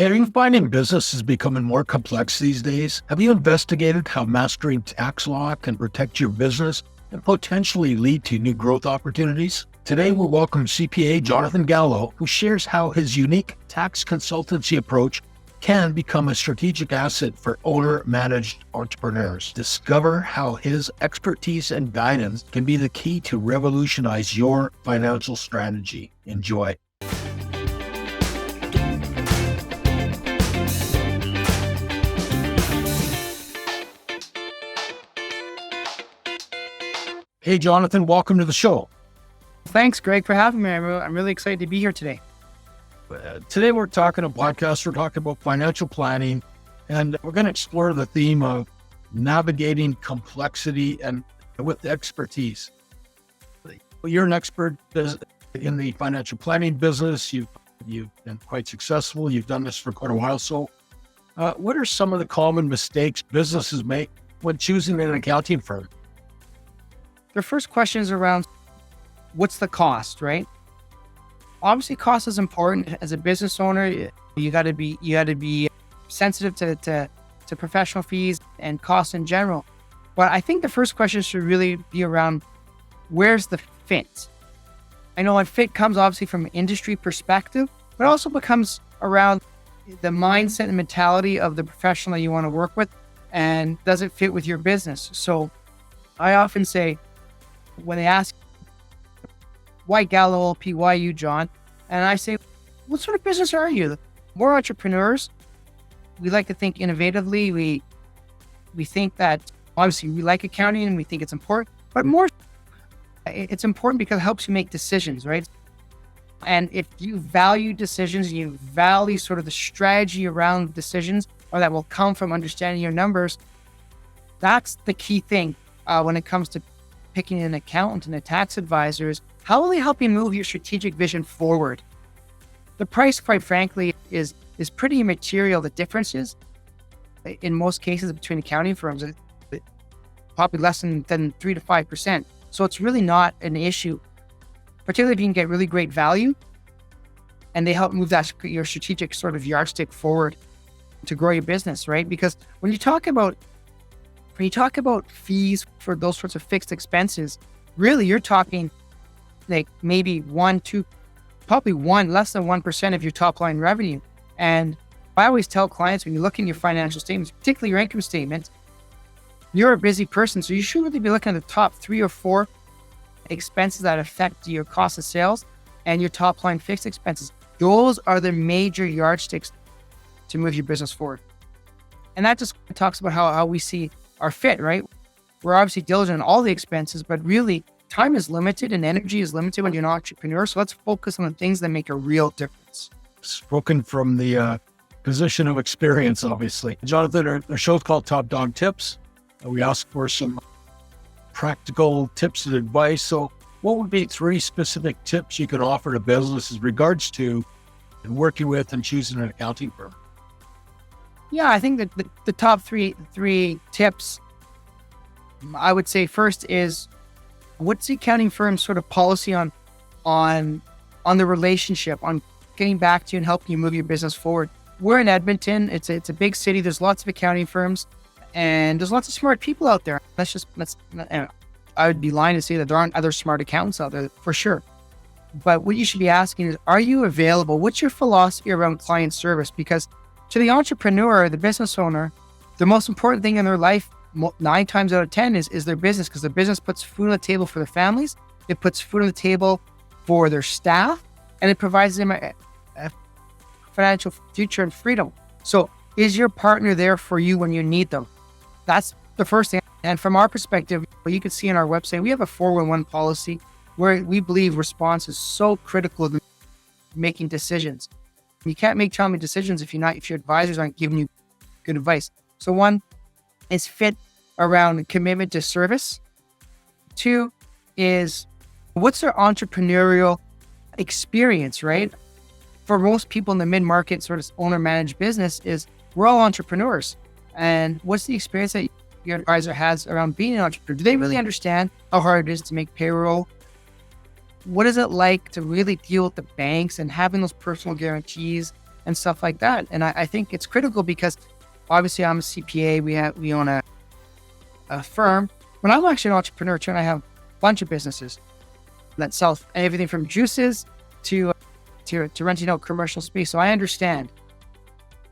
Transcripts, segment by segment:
Hey, are you finding business is becoming more complex these days? Have you investigated how mastering tax law can protect your business and potentially lead to new growth opportunities? Today, we'll welcome CPA Jonathan Gallo, who shares how his unique tax consultancy approach can become a strategic asset for owner-managed entrepreneurs. Discover how his expertise and guidance can be the key to revolutionize your financial strategy. Enjoy. Hey, Jonathan, welcome to the show. Thanks, Greg, for having me. I'm really excited to be here today. Today, we're talking about financial planning, and we're going to explore the theme of navigating complexity and with expertise. You're an expert in the financial planning business. You've been quite successful. You've done this for quite a while. So what are some of the common mistakes businesses make when choosing an accounting firm? The first question is around what's the cost, right? Obviously, cost is important. As a business owner, you got to be sensitive to professional fees and costs in general. But I think the first question should really be around where's the fit? I know fit comes obviously from an industry perspective, but also becomes around the mindset and mentality of the professional that you want to work with, and does it fit with your business? So I often say, when they ask, why Gallo LP, why you, John? And I say, what sort of business are you? We're entrepreneurs. We like to think innovatively. We think that obviously we like accounting and we think it's important, but more, it's important because it helps you make decisions, right? And if you value decisions, you value sort of the strategy around decisions, or that will come from understanding your numbers, that's the key thing when it comes to picking an accountant and a tax advisor. Is how will they help you move your strategic vision forward? The price, quite frankly, is pretty immaterial. The differences, in most cases, between accounting firms, probably less than 3 to 5%. So it's really not an issue, particularly if you can get really great value and they help move your strategic sort of yardstick forward to grow your business, right? Because when you talk about fees for those sorts of fixed expenses, really you're talking like maybe less than 1% of your top line revenue. And I always tell clients, when you look in your financial statements, particularly your income statement, you're a busy person, so you should really be looking at the top 3 or 4 expenses that affect your cost of sales and your top line fixed expenses. Those are the major yardsticks to move your business forward. And that just talks about how we see our fit, right? We're obviously diligent on all the expenses, but really time is limited and energy is limited when you're an entrepreneur. So let's focus on the things that make a real difference. Spoken from the position of experience, obviously. Jonathan, our show's called Top Dog Tips. We ask for some practical tips and advice. So what would be 3 specific tips you could offer to businesses in regards to working with and choosing an accounting firm? Yeah, I think that the top three tips, I would say first is, what's the accounting firm's sort of policy on the relationship, on getting back to you and helping you move your business forward? We're in Edmonton. It's a big city. There's lots of accounting firms and there's lots of smart people out there. I would be lying to say that there aren't other smart accountants out there, for sure. But what you should be asking is, are you available? What's your philosophy around client service? Because to the entrepreneur, the business owner, the most important thing in their life, 9 times out of 10, is their business, because their business puts food on the table for their families, it puts food on the table for their staff, and it provides them a financial future and freedom. So is your partner there for you when you need them? That's the first thing. And from our perspective, you can see on our website, we have a 411 policy where we believe response is so critical to making decisions. You can't make timely decisions if your advisors aren't giving you good advice. So 1 is fit around commitment to service. 2 is, what's their entrepreneurial experience, right? For most people in the mid-market sort of owner-managed business, is we're all entrepreneurs. And what's the experience that your advisor has around being an entrepreneur? Do they really understand how hard it is to make payroll? What is it like to really deal with the banks and having those personal guarantees and stuff like that. And I think it's critical because obviously I'm a CPA. We own a firm. When I'm actually an entrepreneur, trying to have a bunch of businesses that sell everything from juices to renting out commercial space. So I understand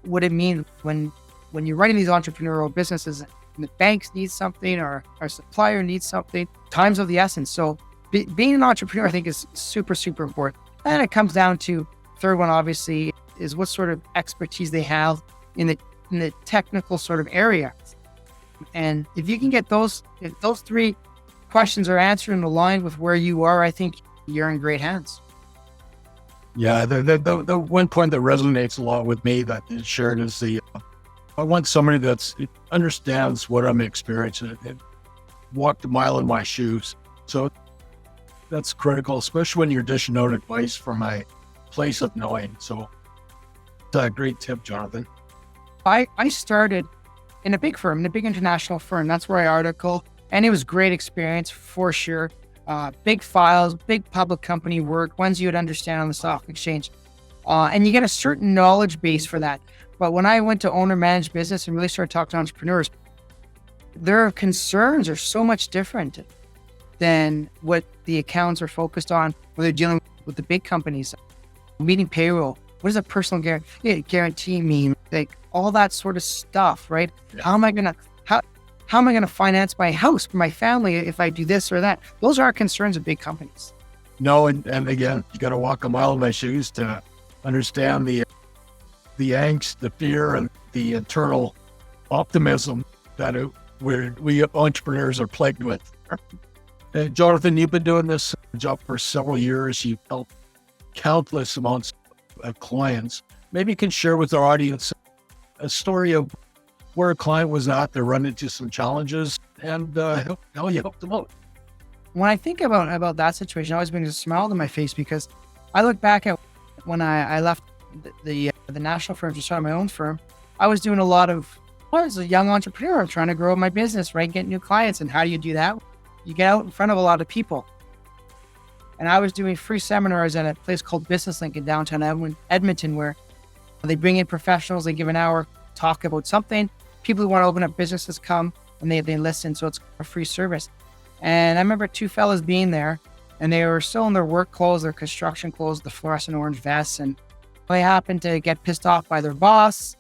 what it means when you're running these entrepreneurial businesses and the banks need something or our supplier needs something, time's of the essence. So being an entrepreneur, I think, is super, super important. And it comes down to third one, obviously, is what sort of expertise they have in the technical sort of area. And if you can get if those three questions are answered and aligned with where you are, I think you're in great hands. Yeah, the one point that resonates a lot with me that is shared is I want somebody that understands what I'm experiencing and walked a mile in my shoes. So that's critical, especially when you're dishing out advice from a place of knowing. So it's a great tip, Jonathan. I started in a big firm, in a big international firm. That's where I article, and it was great experience for sure. Big files, big public company work, ones you would understand on the stock exchange. And you get a certain knowledge base for that. But when I went to owner managed business and really started talking to entrepreneurs, their concerns are so much different than what the accounts are focused on when they're dealing with the big companies. Meeting payroll, what does a personal guarantee mean? Like all that sort of stuff, right? Yeah. How am I gonna finance my house for my family if I do this or that? Those are concerns of big companies. No, and again, you got to walk a mile in my shoes to understand the angst, the fear, and the internal optimism that we entrepreneurs are plagued with. Jonathan, you've been doing this job for several years. You've helped countless amounts of clients. Maybe you can share with our audience a story of where a client was at, they run into some challenges, and how you helped them out. When I think about that situation, it always brings a smile to my face because I look back at when I left the national firm to start my own firm. I was doing a lot of, I was a young entrepreneur trying to grow my business, right? Get new clients. And how do you do that? You get out in front of a lot of people. And I was doing free seminars at a place called Business Link in downtown Edmonton, where they bring in professionals, they give an hour talk about something. People who want to open up businesses come and they listen. So it's a free service. And I remember two fellas being there and they were still in their work clothes, their construction clothes, the fluorescent orange vests. And they happened to get pissed off by their boss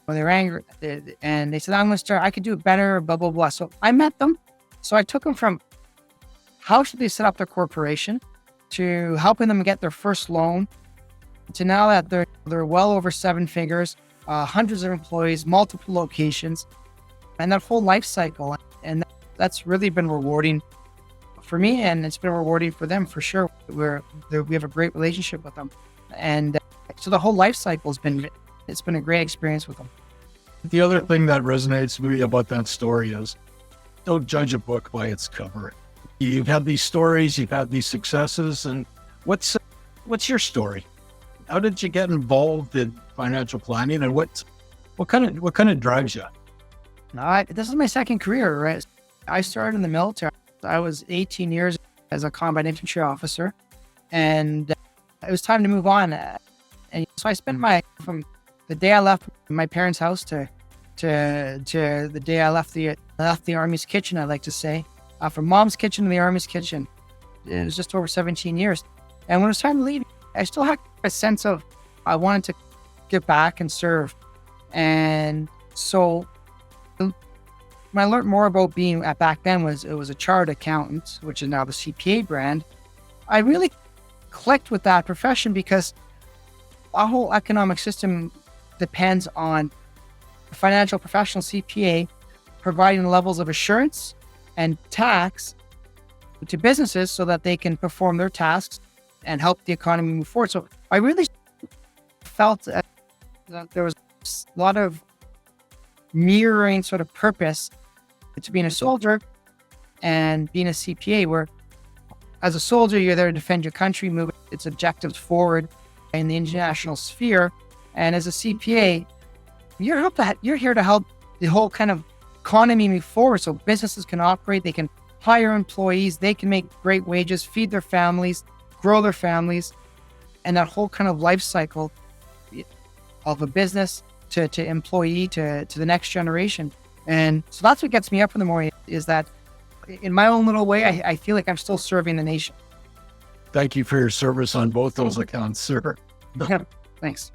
or they were angry. And they said, I'm going to start, I could do it better, blah, blah, blah. So I met them. So I took them from how should they set up their corporation to helping them get their first loan to now that they're well over 7 figures, hundreds of employees, multiple locations, and that whole life cycle. And that's really been rewarding for me, and it's been rewarding for them for sure. We have a great relationship with them, and so the whole life cycle it's been a great experience with them. The other thing that resonates with me about that story is don't judge a book by its cover. You've had these stories, you've had these successes, and what's your story? How did you get involved in financial planning, and what kind of drives you? This is my second career, right? I started in the military. I was 18 years as a combat infantry officer, and it was time to move on. And so I spent from the day I left my parents' house to the day I left the Army's kitchen, I like to say, from mom's kitchen to the Army's kitchen. It was just over 17 years. And when it was time to leave, I still had a sense of I wanted to give back and serve. And so when I learned more about being back then it was a chartered accountant, which is now the CPA brand. I really clicked with that profession because our whole economic system depends on a financial professional CPA providing levels of assurance and tax to businesses so that they can perform their tasks and help the economy move forward. So I really felt that there was a lot of mirroring sort of purpose to being a soldier and being a CPA, where as a soldier, you're there to defend your country, move its objectives forward in the international sphere. And as a CPA, you're here to help the whole kind of economy move forward so businesses can operate, they can hire employees, they can make great wages, feed their families, grow their families, and that whole kind of life cycle. of a business to employee to the next generation. And so that's what gets me up in the morning, is that in my own little way, I feel like I'm still serving the nation. Thank you for your service on both those accounts, sir. Yeah, thanks.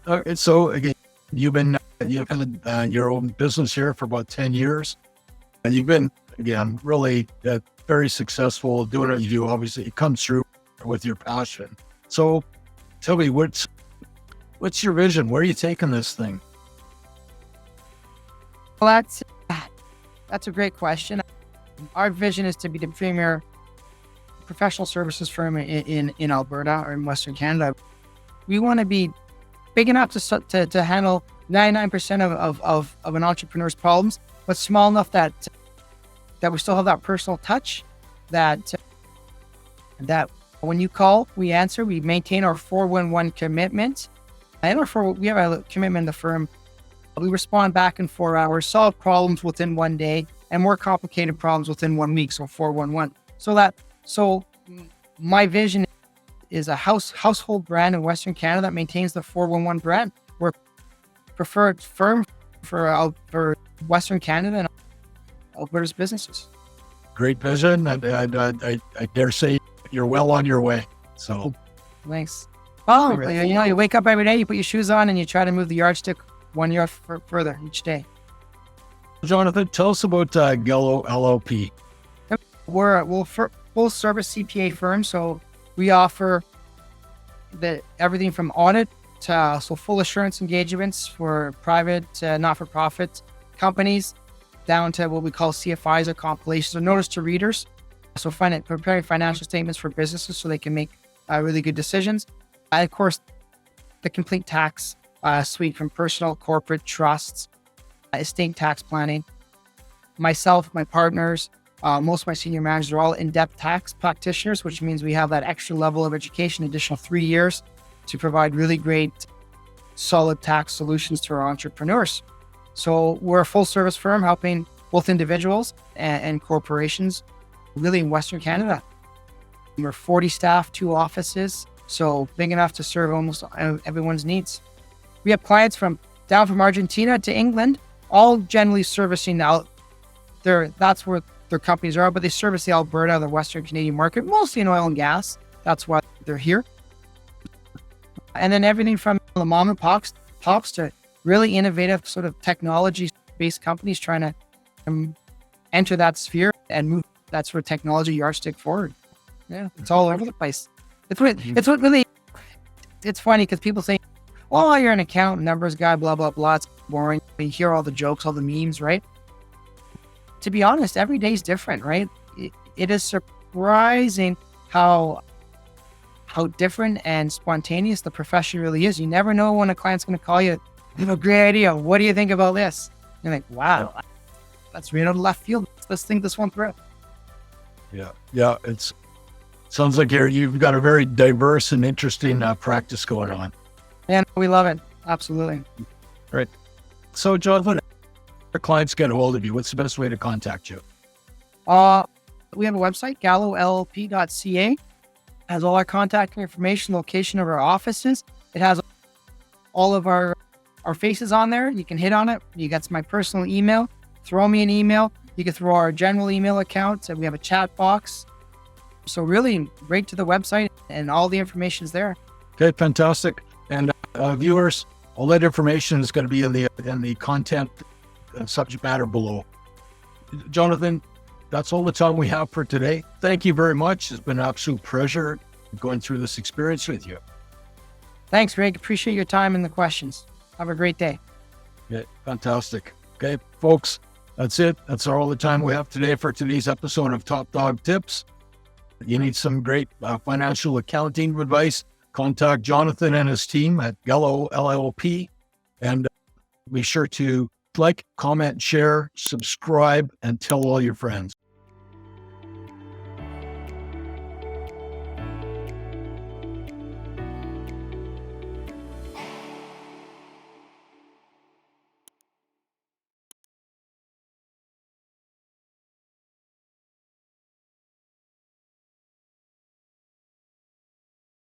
Okay, so again, you've had your own business here for about 10 years, and you've been, again, really very successful doing what you do. Obviously, it comes through with your passion. So tell me, what's your vision? Where are you taking this thing? Well, that's a great question. Our vision is to be the premier professional services firm in Alberta or in Western Canada. We want to be big enough to handle 99% of an entrepreneur's problems, but small enough that we still have that personal touch, that when you call, we answer. We maintain our 411 commitment. And we have a commitment in the firm. We respond back in 4 hours, solve problems within 1 day, and more complicated problems within 1 week. So 411. So my vision is a household brand in Western Canada that maintains the 411 brand. We're preferred firm for Western Canada and Alberta's businesses. Great vision. I dare say you're well on your way. So thanks. Well, you wake up every day, you put your shoes on, and you try to move the yardstick 1 yard further each day. Jonathan, tell us about Gello LLP. We're a full service CPA firm, so we offer everything from audit to full assurance engagements for private, not-for-profit companies, down to what we call CFIs or compilations or notice to readers. So preparing financial statements for businesses so they can make really good decisions. And of course, the complete tax suite from personal, corporate, trusts, estate tax planning. Myself, my partners, most of my senior managers are all in-depth tax practitioners, which means we have that extra level of education, additional 3 years to provide really great, solid tax solutions to our entrepreneurs. So we're a full service firm helping both individuals and corporations really in Western Canada. We're 40 staff, 2 offices, so big enough to serve almost everyone's needs. We have clients from Argentina to England, all generally servicing that's where their companies are, but they service the Alberta, the Western Canadian market, mostly in oil and gas. That's why they're here. And then everything from the mom and pops to really innovative sort of technology-based companies trying to enter that sphere and move that sort of technology yardstick forward. Yeah, it's all over the place. It's funny because people say, "Oh, you're an accountant, numbers guy, blah blah blah." It's boring. You hear all the jokes, all the memes, right? To be honest, every day is different, right? It is surprising how different and spontaneous the profession really is. You never know when a client's going to call you. I have a great idea. What do you think about this? You're like, wow, that's right out of left field. Let's think this one through. Yeah. It sounds like you've got a very diverse and interesting practice going on. And we love it. Absolutely. Right. So, Jonathan, our clients get a hold of you. What's the best way to contact you? We have a website, gallollp.ca. Has all our contact information, location of our offices. It has all of our faces on there. You can hit on it. You got my personal email. Throw me an email. You can throw our general email account. And we have a chat box. So really, right to the website, and all the information is there. Okay, fantastic. And viewers, all that information is going to be in the content subject matter below. Jonathan, that's all the time we have for today. Thank you very much. It's been an absolute pleasure going through this experience with you. Thanks, Greg. Appreciate your time and the questions. Have a great day. Okay, fantastic. Okay, folks, that's it. That's all the time we have today for today's episode of Top Dog Tips. You need some great financial accounting advice, contact Jonathan and his team at Gello LLP. And be sure to like, comment, share, subscribe, and tell all your friends.